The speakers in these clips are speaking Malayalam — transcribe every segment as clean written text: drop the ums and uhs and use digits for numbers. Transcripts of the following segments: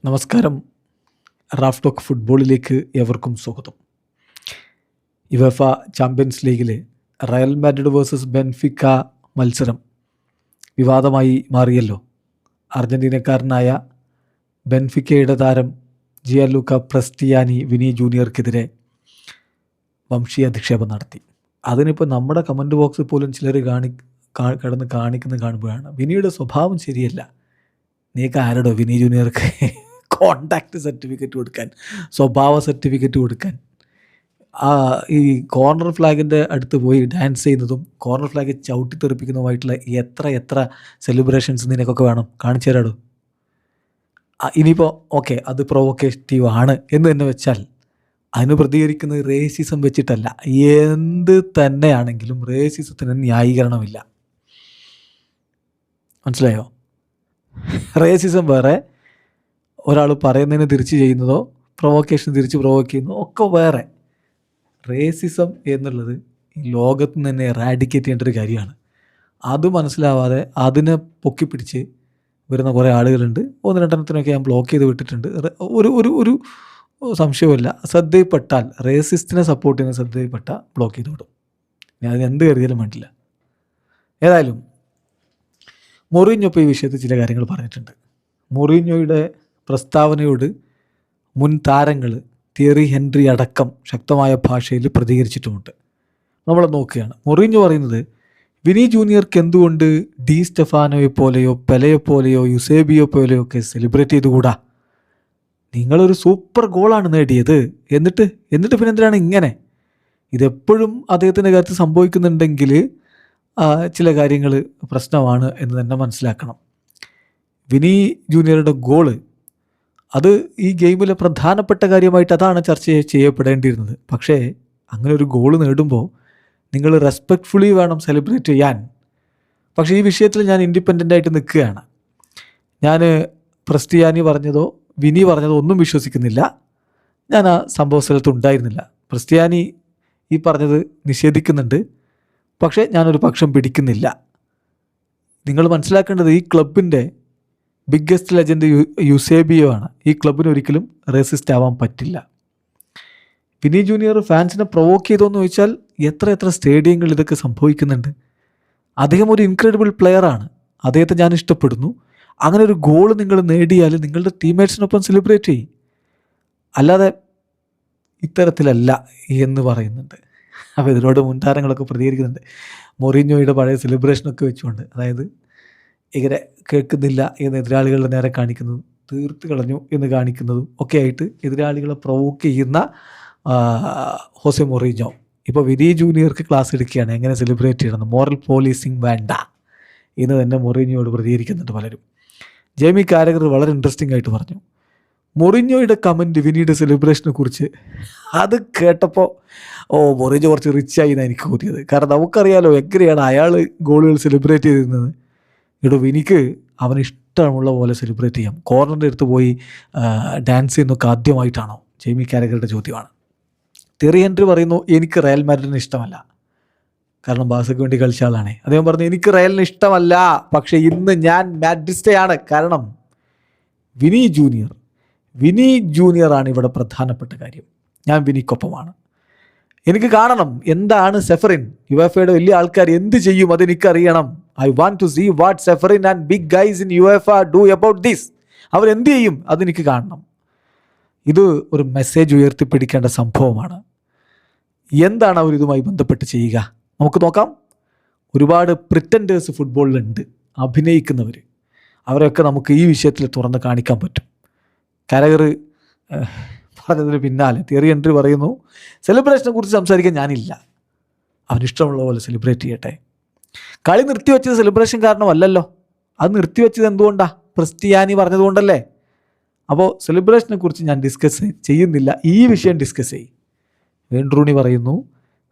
നമസ്കാരം. റാഫ് ടോക്ക് ഫുട്ബോളിലേക്ക് ഏവർക്കും സ്വാഗതം. യുവേഫ ചാമ്പ്യൻസ് ലീഗിൽ റയൽ മാഡ്രിഡ് വേഴ്സസ് ബെൻഫിക്ക മത്സരം വിവാദമായി മാറിയല്ലോ. അർജൻറ്റീനക്കാരനായ ബെൻഫിക്കയുടെ താരം ജിയാൻലൂക്ക പ്രസ്റ്റിയാനി വിനി ജൂനിയർക്കെതിരെ വംശീയ അധിക്ഷേപം നടത്തി. അതിനിപ്പോൾ നമ്മുടെ കമൻറ്റ് ബോക്സിൽ പോലും ചിലർ കിടന്ന് കാണിക്കുന്നത് കാണുമ്പോഴാണ് വിനിയുടെ സ്വഭാവം ശരിയല്ല. നീക്ക് ആരോടോ വിനി ജൂനിയർക്ക് കോണ്ടാക്ട് സർട്ടിഫിക്കറ്റ് കൊടുക്കാൻ, സ്വഭാവ സർട്ടിഫിക്കറ്റ് കൊടുക്കാൻ? ഈ കോർണർ ഫ്ലാഗിൻ്റെ അടുത്ത് പോയി ഡാൻസ് ചെയ്യുന്നതും കോർണർ ഫ്ലാഗ് ചവിട്ടിത്തെറിപ്പിക്കുന്നതുമായിട്ടുള്ള എത്ര സെലിബ്രേഷൻസ് നിനക്കൊക്കെ വേണം? കാണിച്ചു തരാടോ. ഇനിയിപ്പോൾ ഓക്കെ, അത് പ്രൊവോക്കേറ്റീവ് ആണ് എന്ന് തന്നെ വെച്ചാൽ അതിന് പ്രതികരിക്കുന്നത് റേസിസം വെച്ചിട്ടല്ല. എന്ത് തന്നെയാണെങ്കിലും റേസിസത്തിന് ന്യായീകരണമില്ല. മനസ്സിലായോ? റേസിസം വേറെ, ഒരാൾ പറയുന്നതിന് തിരിച്ച് ചെയ്യുന്നതോ പ്രൊവോക്കേഷൻ തിരിച്ച് പ്രൊവോക്ക് ചെയ്യുന്നതോ ഒക്കെ വേറെ. റേസിസം എന്നുള്ളത് ഈ ലോകത്ത് നിന്ന് തന്നെ എറാഡിക്കേറ്റ് ചെയ്യേണ്ട ഒരു കാര്യമാണ്. അത് മനസ്സിലാവാതെ അതിനെ പൊക്കിപ്പിടിച്ച് വരുന്ന കുറേ ആളുകളുണ്ട്. ഒന്ന് രണ്ടെണ്ണത്തിനൊക്കെ ഞാൻ ബ്ലോക്ക് ചെയ്ത് വിട്ടിട്ടുണ്ട്. ഒരു സംശയവുമില്ല. ശ്രദ്ധയിൽപ്പെട്ടാൽ, റേസിസ്റ്റിനെ സപ്പോർട്ട് ചെയ്യുന്ന ശ്രദ്ധയിൽപ്പെട്ട ബ്ലോക്ക് ചെയ്ത് വിടും. ഞാൻ അതിന് എന്ത് കരുതിയാലും വേണ്ടില്ല. ഏതായാലും മൊറീഞ്ഞോ ഇപ്പോൾ ഈ വിഷയത്തിൽ ചില കാര്യങ്ങൾ പറഞ്ഞിട്ടുണ്ട്. മൊറീഞ്ഞോയുടെ പ്രസ്താവനയോട് മുൻ താരങ്ങൾ തിയറി ഹെൻറി അടക്കം ശക്തമായ ഭാഷയിൽ പ്രതികരിച്ചിട്ടുമുണ്ട്. നമ്മൾ നോക്കുകയാണ്. മൊറീഞ്ഞോ പറയുന്നത് വിനി ജൂനിയർക്ക് എന്തുകൊണ്ട് ഡി സ്റ്റെഫാനോയെ പോലെയോ പെലെയെ പോലെയോ യുസേബിയോ പോലെയോ ഒക്കെ സെലിബ്രേറ്റ് ചെയ്തുകൂടാ? നിങ്ങളൊരു സൂപ്പർ ഗോളാണ് നേടിയത്, എന്നിട്ട് പിന്നെ എന്തിനാണ് ഇങ്ങനെ? ഇതെപ്പോഴും അദ്ദേഹത്തിൻ്റെ കാര്യത്തിൽ സംഭവിക്കുന്നുണ്ടെങ്കിൽ ചില കാര്യങ്ങൾ പ്രശ്നമാണ് എന്ന് തന്നെ മനസ്സിലാക്കണം. വിനി ജൂനിയറുടെ ഗോള് അത് ഈ ഗെയിമിലെ പ്രധാനപ്പെട്ട കാര്യമായിട്ട് അതാണ് ചർച്ച ചെയ്യപ്പെടേണ്ടിയിരുന്നത്. പക്ഷേ അങ്ങനെ ഒരു ഗോള് നേടുമ്പോൾ നിങ്ങൾ റെസ്പെക്റ്റ്ഫുള്ളി വേണം സെലിബ്രേറ്റ് ചെയ്യാൻ. പക്ഷേ ഈ വിഷയത്തിൽ ഞാൻ ഇൻഡിപെൻഡൻ്റായിട്ട് നിൽക്കുകയാണ്. ഞാൻ പ്രസ്റ്റിയാനി പറഞ്ഞതോ വിനി പറഞ്ഞതോ ഒന്നും വിശ്വസിക്കുന്നില്ല. ഞാൻ ആ സംഭവ സ്ഥലത്ത് ഉണ്ടായിരുന്നില്ല. പ്രസ്റ്റിയാനി ഈ പറഞ്ഞത് നിഷേധിക്കുന്നുണ്ട്, പക്ഷേ ഞാനൊരു പക്ഷം പിടിക്കുന്നില്ല. നിങ്ങൾ മനസ്സിലാക്കേണ്ടത് ഈ ക്ലബിൻ്റെ ബിഗ്ഗസ്റ്റ് ലെജൻഡ് യുസേബിയോ ആണ്. ഈ ക്ലബിന് ഒരിക്കലും റേസിസ്റ്റ് ആവാൻ പറ്റില്ല. വിനി ജൂനിയർ ഫാൻസിനെ പ്രൊവോക്ക് ചെയ്തോന്ന് ചോദിച്ചാൽ എത്ര സ്റ്റേഡിയങ്ങളിൽ ഇതൊക്കെ സംഭവിക്കുന്നുണ്ട്. അദ്ദേഹം ഒരു ഇൻക്രെഡിബിൾ പ്ലെയറാണ്. അദ്ദേഹത്തെ ഞാൻ ഇഷ്ടപ്പെടുന്നു. അങ്ങനെ ഒരു ഗോൾ നിങ്ങൾ നേടിയാൽ നിങ്ങളുടെ ടീംമേറ്റ്സിനൊപ്പം സെലിബ്രേറ്റ് ചെയ്യും, അല്ലാതെ ഇത്തരത്തിലല്ല എന്ന് പറയുന്നുണ്ട്. അപ്പോൾ ഇതിനോട് മുൻതാരങ്ങളൊക്കെ പ്രതികരിക്കുന്നുണ്ട്. മൊറീഞ്ഞോയുടെ പഴയ സെലിബ്രേഷനൊക്കെ വെച്ചുകൊണ്ട്, അതായത് ഇങ്ങനെ കേൾക്കുന്നില്ല എന്ന് എതിരാളികളുടെ നേരെ കാണിക്കുന്നതും തീർത്ത് കളഞ്ഞു എന്ന് കാണിക്കുന്നതും ഒക്കെ ആയിട്ട് എതിരാളികളെ പ്രൊവോക്ക് ചെയ്യുന്ന ഹോസെ മൊറീഞ്ഞോ ഇപ്പോൾ വിനി ജൂനിയർക്ക് ക്ലാസ് എടുക്കുകയാണ് എങ്ങനെ സെലിബ്രേറ്റ് ചെയ്യണം. മോറൽ പോലീസിങ് വേണ്ട എന്ന് തന്നെ മൊറീഞ്ഞോയോട് പ്രതികരിക്കുന്നുണ്ട് പലരും. ജേമി കാരഗർ വളരെ ഇൻട്രസ്റ്റിംഗ് ആയിട്ട് പറഞ്ഞു. മൊറീഞ്ഞോയുടെ കമൻറ്റ് വിനിയുടെ സെലിബ്രേഷനെ കുറിച്ച് അത് കേട്ടപ്പോൾ മൊറീഞ്ഞോ കുറച്ച് റിച്ചായി എന്നാണ് എനിക്ക് തോന്നിയത്. കാരണം നമുക്കറിയാലോ എങ്ങനെയാണ് അയാൾ ഗോളുകൾ സെലിബ്രേറ്റ് ചെയ്തിരുന്നത്. ഇവിടെ വിനിക്ക് അവന് ഇഷ്ടമുള്ള പോലെ സെലിബ്രേറ്റ് ചെയ്യാം. കോർണറിൻ്റെ അടുത്ത് പോയി ഡാൻസ് ചെയ്യുന്നൊക്കെ ആദ്യമായിട്ടാണോ? ജെയ്മി കാരഗറുടെ ചോദ്യമാണ്. തിയറി ഹെൻറി പറയുന്നു എനിക്ക് റയൽ മാഡ്രിഡിന് ഇഷ്ടമല്ല, കാരണം ബാഴ്സയ്ക്ക് വേണ്ടി കളിച്ച ആളാണ്. അദ്ദേഹം പറഞ്ഞു എനിക്ക് റയലിന് ഇഷ്ടമല്ല, പക്ഷേ ഇന്ന് ഞാൻ മാഡ്രിസ്റ്റയാണ്. കാരണം വിനി ജൂനിയറാണ് ഇവിടെ പ്രധാനപ്പെട്ട കാര്യം. ഞാൻ വിനിക്കൊപ്പമാണ്. എനിക്ക് കാണണം എന്താണ് സെഫറിൻ, യുവേഫയുടെ വലിയ ആൾക്കാർ എന്ത് ചെയ്യും അതെനിക്കറിയണം. I want to see what Ceferin and big guys in UEFA do about this. അവരെന്ത് ചെയ്യും അതെനിക്ക് കാണണം. ഇത് ഒരു മെസ്സേജ് ഉയർത്തിപ്പിടിക്കേണ്ട സംഭവമാണ്. എന്താണ് അവരിതുമായി ബന്ധപ്പെട്ട് ചെയ്യുക? നമുക്ക് നോക്കാം. ഒരുപാട് പ്രിറ്റൻഡേഴ്സ് ഫുട്ബോളിലുണ്ട്, അഭിനയിക്കുന്നവർ. അവരെയൊക്കെ നമുക്ക് ഈ വിഷയത്തിൽ തുറന്ന് കാണിക്കാൻ പറ്റും. കാരഗർ പറഞ്ഞതിന് പിന്നാലെ തിയറി ഹെൻറി പറയുന്നു സെലിബ്രേഷനെ കുറിച്ച് സംസാരിക്കാൻ ഞാനില്ല, അവനിഷ്ടമുള്ള പോലെ സെലിബ്രേറ്റ് ചെയ്യട്ടെ. കളി നിർത്തിവെച്ചത് സെലിബ്രേഷൻ കാരണമല്ലല്ലോ. അത് നിർത്തിവെച്ചത് എന്തുകൊണ്ടാണ്? പ്രസ്റ്റിയാനി പറഞ്ഞതുകൊണ്ടല്ലേ. അപ്പോൾ സെലിബ്രേഷനെ കുറിച്ച് ഞാൻ ഡിസ്കസ് ചെയ്യുന്നില്ല, ഈ വിഷയം ഡിസ്കസ് ചെയ്യും. വേൺറൂണി പറയുന്നു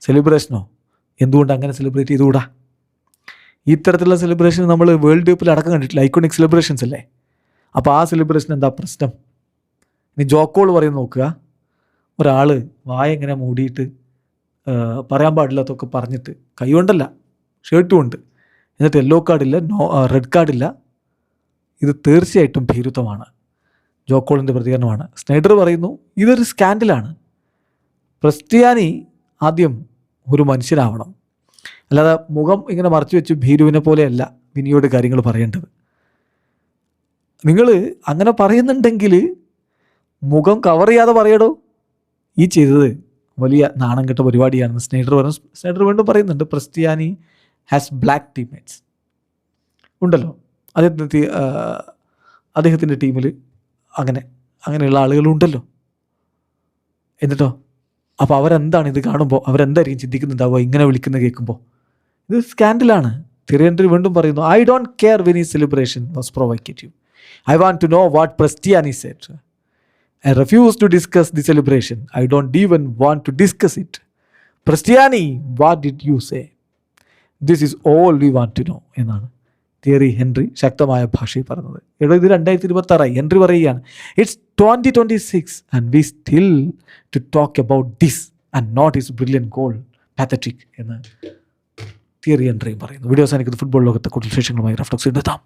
സെലിബ്രേഷനോ, എന്തുകൊണ്ട് അങ്ങനെ സെലിബ്രേറ്റ് ചെയ്തുകൂടാ? ഇത്തരത്തിലുള്ള സെലിബ്രേഷൻ നമ്മൾ വേൾഡ് കപ്പിൽ അടക്കം കണ്ടിട്ടില്ല, ഐക്കോണിക് സെലിബ്രേഷൻസ് അല്ലേ. അപ്പോൾ ആ സെലിബ്രേഷൻ എന്താ പ്രശ്നം? ഇനി ജോക്കോൾ പറയുന്നത് നോക്കുക. ഒരാൾ വായ ഇങ്ങനെ മൂടിയിട്ട് പറയാൻ പാടില്ലാത്തൊക്കെ പറഞ്ഞിട്ട്, കൈ കൊണ്ടല്ല ഷർട്ടും ഉണ്ട്, എന്നിട്ട് യെല്ലോ കാർഡില്ല, റെഡ് കാർഡില്ല. ഇത് തീർച്ചയായിട്ടും ഭീരുത്വമാണ്. ജോക്കോളിൻ്റെ പ്രതികരണമാണ്. സ്നൈഡർ പറയുന്നു ഇതൊരു സ്കാൻഡലാണ്. ക്രിസ്ത്യാനി ആദ്യം ഒരു മനുഷ്യനാവണം, അല്ലാതെ മുഖം ഇങ്ങനെ മറച്ചു വെച്ച് ഭീരുവിനെ പോലെയല്ല വിനിയോട് കാര്യങ്ങൾ പറയേണ്ടത്. നിങ്ങൾ അങ്ങനെ പറയുന്നുണ്ടെങ്കിൽ മുഖം കവർ ചെയ്യാതെ പറയടോ. ഈ ചെയ്തത് വലിയ നാണം കെട്ട പരിപാടിയാണെന്ന് സ്നൈഡർ പറഞ്ഞു. സ്നൈഡർ വീണ്ടും പറയുന്നുണ്ട് ക്രിസ്ത്യാനി ഹാസ് ബ്ലാക്ക് ടീംമേറ്റ്സ് ഉണ്ടല്ലോ, അദ്ദേഹത്തിൻ്റെ ടീമിൽ അങ്ങനെയുള്ള ആളുകളുണ്ടല്ലോ. എന്നിട്ടോ അപ്പോൾ അവരെന്താണ് ഇത് കാണുമ്പോൾ അവരെന്തായിരിക്കും ചിന്തിക്കുന്നുണ്ടാവുക ഇങ്ങനെ വിളിക്കുന്നത് കേൾക്കുമ്പോൾ? ഇത് സ്കാൻഡലാണ്. തിയറി ഹെൻറി വീണ്ടും പറയുന്നു ഐ ഡോണ്ട് കെയർ വെൻ ഈ celebration was provocative. I want to know what Prestianni said. I refuse to discuss the celebration. I don't even want to discuss it. Cristiani, what did you say? This is all we want to know എന്നാണ് തിയറി ഹെൻറി ശക്തമായ ഭാഷയിൽ പറഞ്ഞത്. എടോ ഇത് 2026 ഹെൻറി പറയുകയാണ് it's 2026 and we still to talk about this and not his brilliant goal pathetic എന്ന് തിയറി ഹെൻറിയും പറയുന്നു. വീഡിയോ അവസാനിക്കുന്നത് ഫുട്ബോൾ ലോകത്തെ കൂടുതൽ വിശേഷങ്ങളുമായി റഫ്ലക്സ് എത്താം.